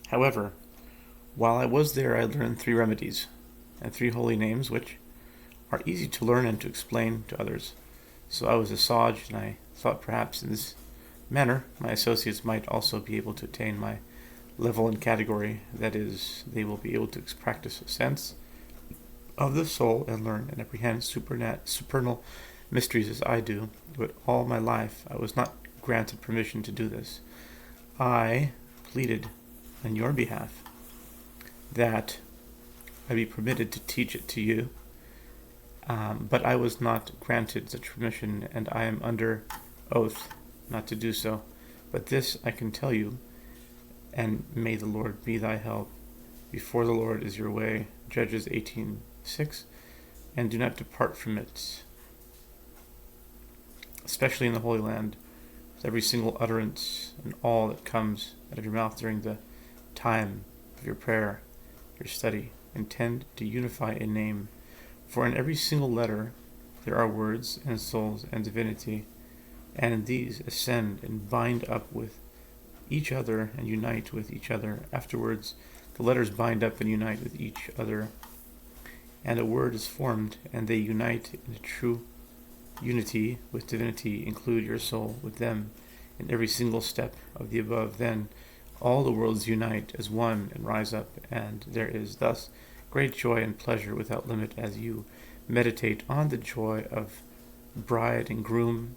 However, while I was there, I learned 3 remedies and 3 holy names, which are easy to learn and to explain to others. So I was assuaged, and I thought perhaps in this manner my associates might also be able to attain my level and category. That is, they will be able to practice a sense of the soul and learn and apprehend supernal mysteries as I do. But all my life I was not granted permission to do this. I pleaded on your behalf that I be permitted to teach it to you, but I was not granted such permission, and I am under oath not to do so. But this I can tell you, and may the Lord be thy help. Before the Lord is your way, Judges 18:6, and do not depart from it, especially in the Holy Land, with every single utterance and all that comes out of your mouth during the time of your prayer, your study. Intend to unify a name, for in every single letter there are words and souls and divinity, and in these ascend and bind up with each other and unite with each other. Afterwards, the letters bind up and unite with each other, and a word is formed, and they unite in a true unity with divinity. Include your soul with them in every single step of the above. Then all the worlds unite as one and rise up, and there is thus great joy and pleasure without limit as you meditate on the joy of bride and groom,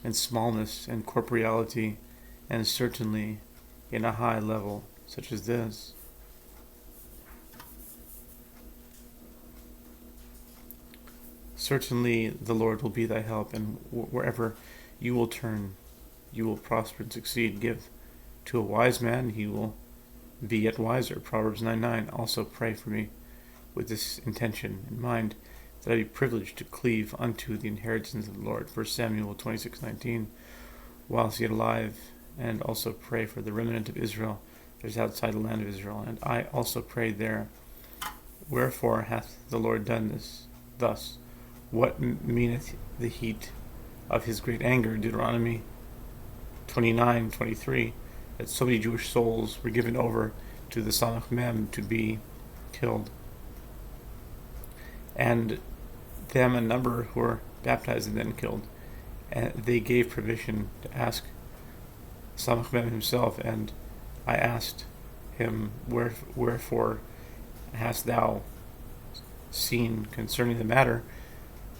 and smallness and corporeality, and certainly in a high level such as this. Certainly the Lord will be thy help, and wherever you will turn, you will prosper and succeed. Give to a wise man, he will be yet wiser. Proverbs 9:9. Also pray for me with this intention in mind, that I be privileged to cleave unto the inheritance of the Lord. 1 Samuel 26:19. Whilst yet alive, and also pray for the remnant of Israel that is outside the land of Israel, and I also pray there. Wherefore hath the Lord done this thus? What meaneth the heat of his great anger? Deuteronomy 29:23. That so many Jewish souls were given over to the Samach Mem to be killed, and them a number who were baptized and then killed. And they gave permission to ask Samach Mem himself, and I asked him, wherefore hast thou seen concerning the matter,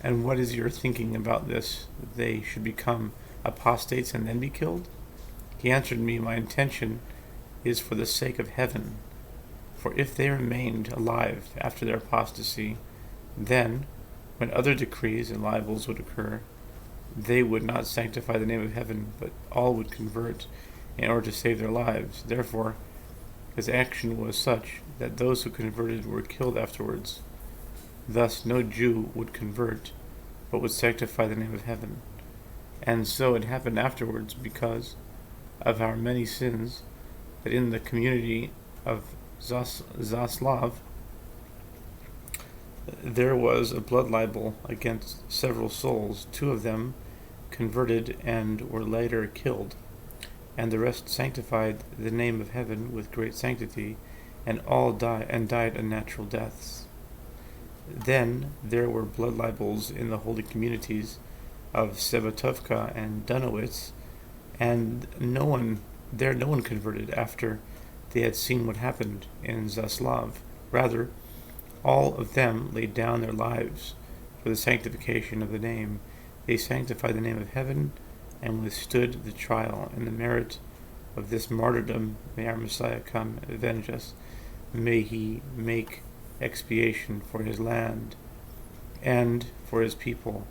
and what is your thinking about this, that they should become apostates and then be killed? He answered me, my intention is for the sake of heaven, for if they remained alive after their apostasy, then, when other decrees and libels would occur, they would not sanctify the name of heaven, but all would convert in order to save their lives. Therefore, his action was such that those who converted were killed afterwards. Thus no Jew would convert, but would sanctify the name of heaven. And so it happened afterwards, because of our many sins, that in the community of Zaslav there was a blood libel against several souls. 2 of them converted and were later killed, and the rest sanctified the name of heaven with great sanctity, and all died unnatural deaths. Then there were blood libels in the holy communities of Sevatovka and Dunowitz, and no one converted after they had seen what happened in Zaslav. Rather, all of them laid down their lives for the sanctification of the name. They sanctified the name of heaven and withstood the trial. And the merit of this martyrdom, may our Messiah come and avenge us. May he make expiation for his land and for his people.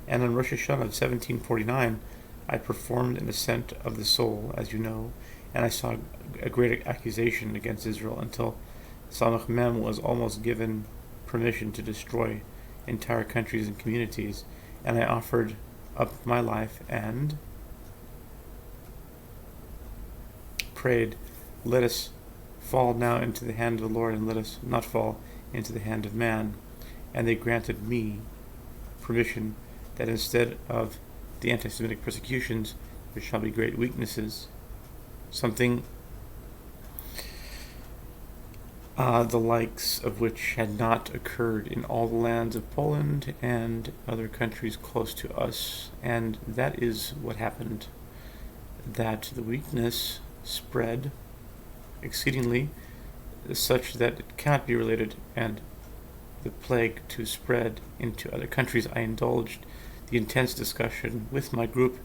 And on Rosh Hashanah of 1749, I performed an ascent of the soul, as you know, and I saw a great accusation against Israel until Samach Mem was almost given permission to destroy entire countries and communities, and I offered up my life and prayed, let us fall now into the hand of the Lord, and let us not fall into the hand of man. And they granted me permission that instead of the anti-Semitic persecutions, there shall be great weaknesses. Something the likes of which had not occurred in all the lands of Poland and other countries close to us. And that is what happened, that the weakness spread exceedingly, such that it cannot be related, and the plague to spread into other countries. I indulged the intense discussion with my group,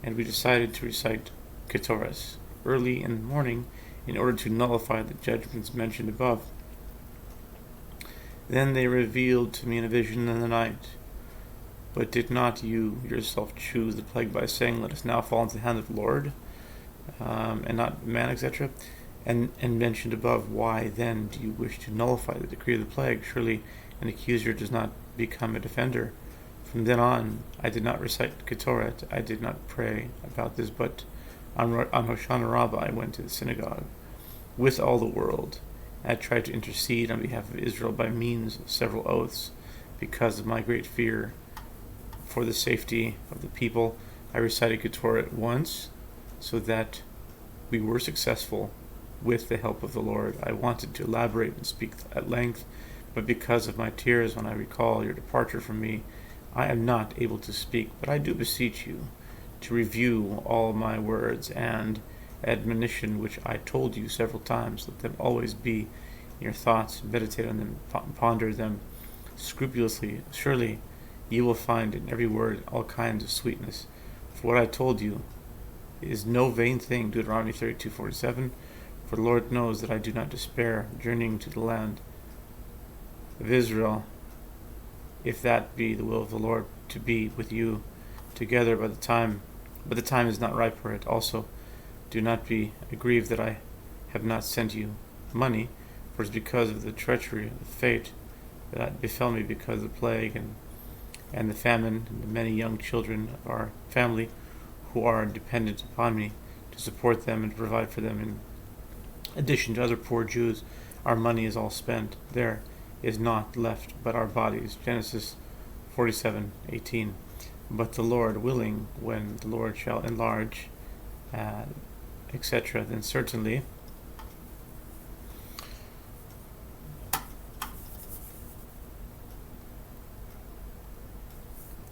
and we decided to recite Kitover early in the morning in order to nullify the judgments mentioned above. Then they revealed to me in a vision in the night, but did not you yourself choose the plague by saying, let us now fall into the hand of the Lord, and not man, etc.? And mentioned above, why then do you wish to nullify the decree of the plague? Surely an accuser does not become a defender. From then on, I did not recite Ketoret, I did not pray about this, but on Hoshana Rabbah I went to the synagogue with all the world. I tried to intercede on behalf of Israel by means of several oaths. Because of my great fear for the safety of the people, I recited Ketoret once, so that we were successful with the help of the Lord. I wanted to elaborate and speak at length, but because of my tears when I recall your departure from me, I am not able to speak. But I do beseech you to review all my words and admonition which I told you several times. Let them always be in your thoughts, meditate on them, ponder them scrupulously. Surely you will find in every word all kinds of sweetness. For what I told you is no vain thing, Deuteronomy 32:47. For the Lord knows that I do not despair journeying to the land of Israel, if that be the will of the Lord, to be with you together but the time is not ripe for it. Also, do not be aggrieved that I have not sent you money, for it is because of the treachery of fate that befell me, because of the plague and the famine, and the many young children of our family who are dependent upon me to support them and to provide for them. In addition to other poor Jews, our money is all spent. There is naught left but our bodies. Genesis 47:18. But the Lord willing, when the Lord shall enlarge, etc., then certainly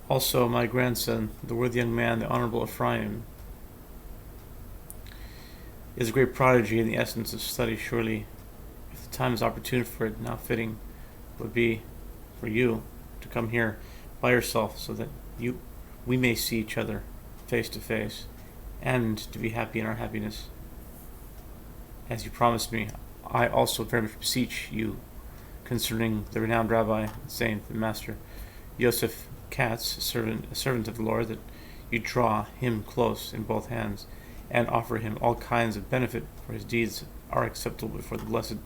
also my grandson, the worthy young man, the honorable Ephraim, is a great prodigy in the essence of study. Surely, if the time is opportune for it, now fitting would be for you to come here by yourself, so that we may see each other face to face, and to be happy in our happiness. As you promised me, I also very much beseech you concerning the renowned rabbi, saint, and master Yosef Katz, a servant of the Lord, that you draw him close in both hands, and offer him all kinds of benefit, for his deeds are acceptable before the blessed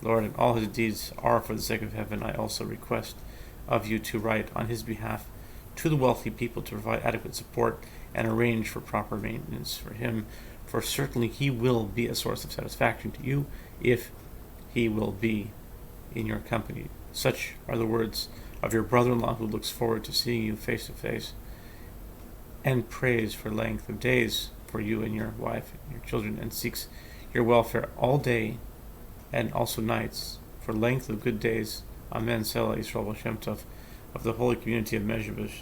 Lord, and all his deeds are for the sake of heaven. I also request of you to write on his behalf to the wealthy people to provide adequate support and arrange for proper maintenance for him, for certainly he will be a source of satisfaction to you if he will be in your company. Such are the words of your brother-in-law, who looks forward to seeing you face to face, and prays for length of days for you and your wife and your children, and seeks your welfare all day and also nights, for length of good days. Amen. Selah Yisrael Shem Tov, of the holy community of Mezhebush.